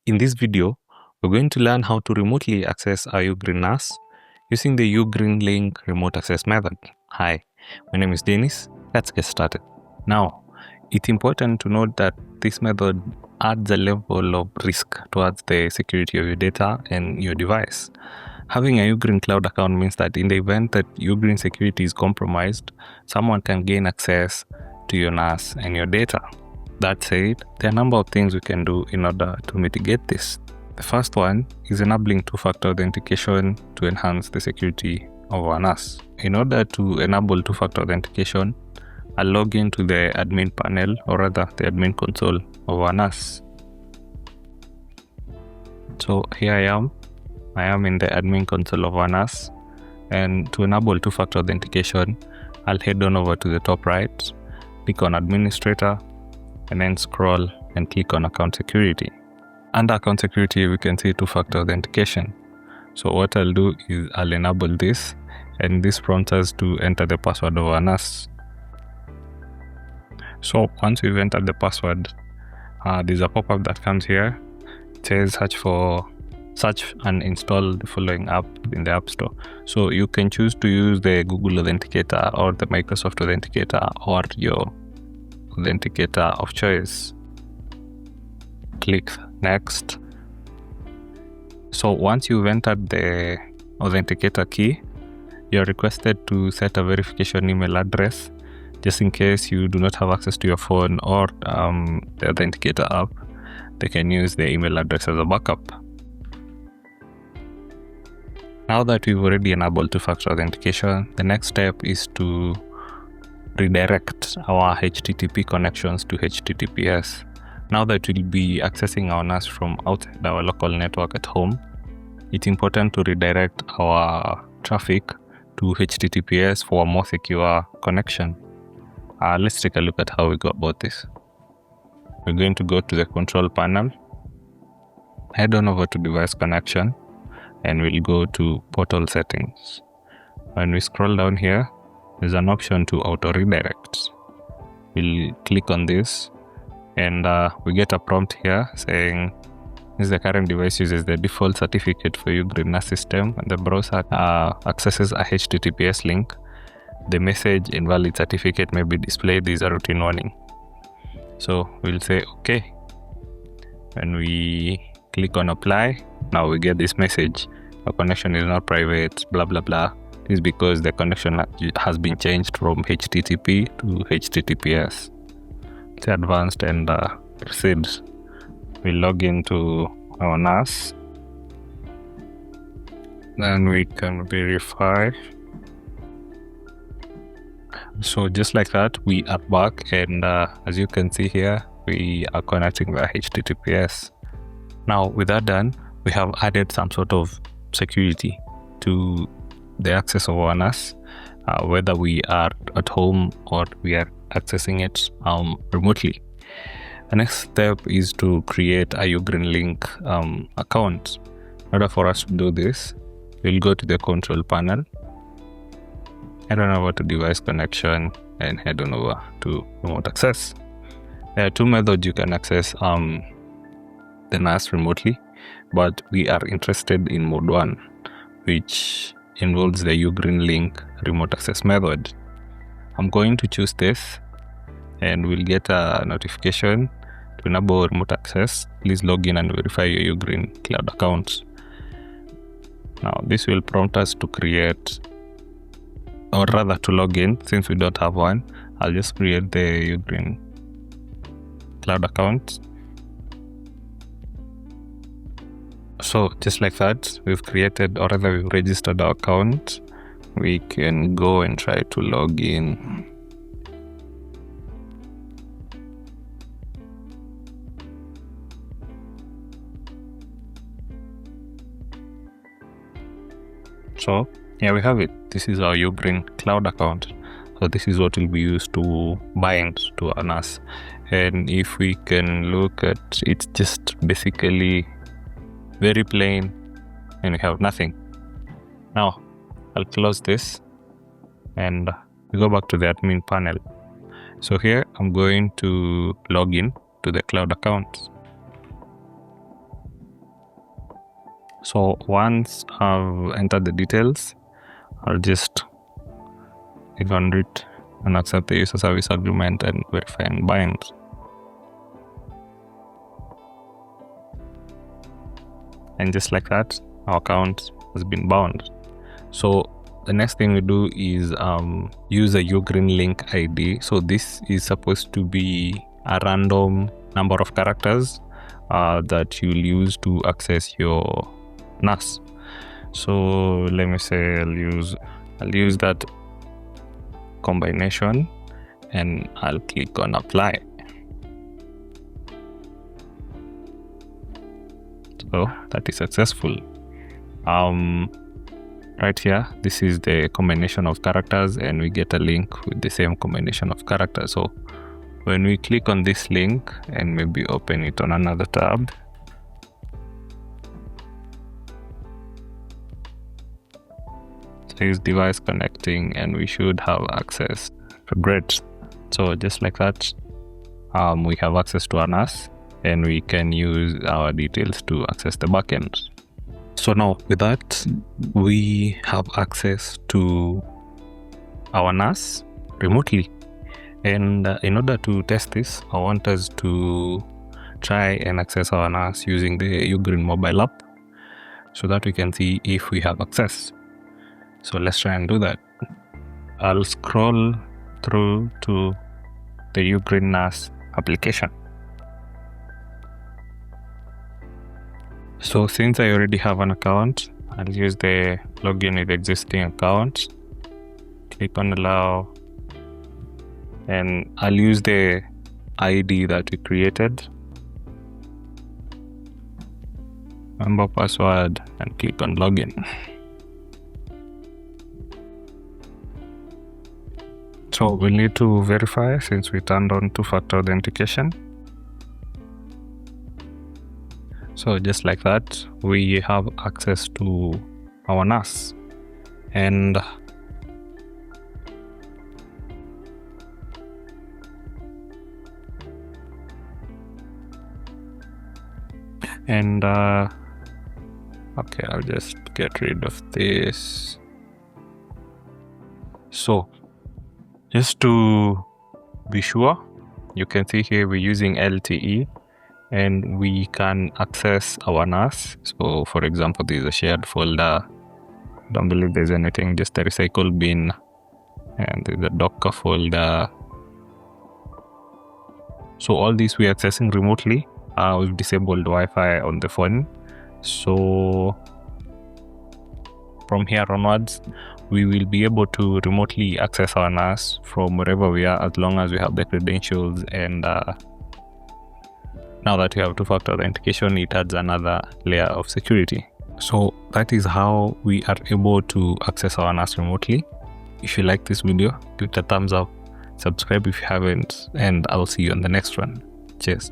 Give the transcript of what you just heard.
In this video, we're going to learn how to remotely access our Ugreen NAS using the UgreenLink remote access method. Hi, my name is Dennis. Let's get started. Now, it's important to note that this method adds a level of risk towards the security of your data and your device. Having a Ugreen cloud account means that in the event that Ugreen security is compromised, someone can gain access to your NAS and your data. That said, there are a number of things we can do in order to mitigate this. The first one is enabling two-factor authentication to enhance the security of our NAS. In order to enable two-factor authentication, I'll log into the admin panel, or rather the admin console of our NAS. So here I am in the admin console of our NAS, and to enable two-factor authentication, I'll head on over to the top right, click on Administrator, and then scroll and click on Account Security. Under Account Security, we can see two-factor authentication. So what I'll do is I'll enable this, and this prompts us to enter the password of our NAS. So once we've entered the password, there's a pop-up that comes here. It says search and install the following app in the App Store. So you can choose to use the Google Authenticator or the Microsoft Authenticator or your authenticator of choice. Click Next. So once you've entered the authenticator key, you're requested to set a verification email address just in case you do not have access to your phone or the authenticator app. They can use the email address as a backup. Now that we've already enabled two-factor authentication, the next step is to redirect our HTTP connections to HTTPS. Now that we'll be accessing our NAS from outside our local network at home, it's important to redirect our traffic to HTTPS for a more secure connection. Let's take a look at how we go about this. We're going to go to the control panel, head on over to device connection, and we'll go to portal settings. When we scroll down here, there's an option to auto redirect. We'll click on this, and we get a prompt here saying this the current device uses the default certificate for Ugreen NAS system, and the browser accesses a HTTPS link. The message invalid certificate may be displayed. These are routine warning. So we'll say OK. When we click on apply, now we get this message: our connection is not private, blah blah blah. This is because the connection has been changed from HTTP to HTTPS. It's advanced and proceed. We log into our NAS. Then we can verify. So just like that, we are back, and as you can see here, we are connecting via HTTPS. Now with that done, we have added some sort of security to the access of our NAS, whether we are at home or we are accessing it remotely. The next step is to create a UgreenLink account. In order for us to do this, we'll go to the control panel, head on over to device connection, and head on over to remote access. There are two methods you can access the NAS remotely, but we are interested in mode 1, which involves the UgreenLink remote access method. I'm going to choose this, and we'll get a notification to enable remote access. Please log in and verify your Ugreen cloud account. Now this will prompt us to create, or rather to log in. Since we don't have one, I'll just create the Ugreen cloud account. So just like that, we've created, or rather we've registered our account. We can go and try to log in. So here we have it. This is our Ugreen cloud account. So this is what will be used to bind to our NAS. And if we can look at it, it's just basically very plain, and we have nothing. Now I'll close this and we go back to the admin panel. So here I'm going to log in to the cloud account. So once I've entered the details, I'll just click on read and accept the user service agreement and verify and bind. And just like that, our account has been bound. So the next thing we do is use a UgreenLink ID. So this is supposed to be a random number of characters that you'll use to access your NAS. So let me say I'll use that combination and I'll click on apply. So that is successful. Right here, this is the combination of characters, and we get a link with the same combination of characters. So when we click on this link and maybe open it on another tab, says device connecting, and we should have access. Great. So just like that, we have access to our NAS, and we can use our details to access the backend. So now with that, we have access to our NAS remotely. And in order to test this, I want us to try and access our NAS using the Ugreen mobile app so that we can see if we have access. So let's try and do that. I'll scroll through to the Ugreen NAS application. So since I already have an account, I'll use the login with existing account. Click on allow, and I'll use the ID that we created. Remember password and click on login. So we'll need to verify since we turned on two-factor authentication. So just like that, we have access to our NAS. And okay, I'll just get rid of this. So just to be sure, you can see here we're using LTE and we can access our NAS. So for example, there's a shared folder. Don't believe there's anything, just a recycle bin, and there's a Docker folder. So all these we're accessing remotely. We've disabled Wi-Fi on the phone. So from here onwards, we will be able to remotely access our NAS from wherever we are, as long as we have the credentials. And now that we have two-factor authentication, it adds another layer of security. So that is how we are able to access our NAS remotely. If you like this video, give it a thumbs up, subscribe if you haven't, and I'll see you on the next one. Cheers.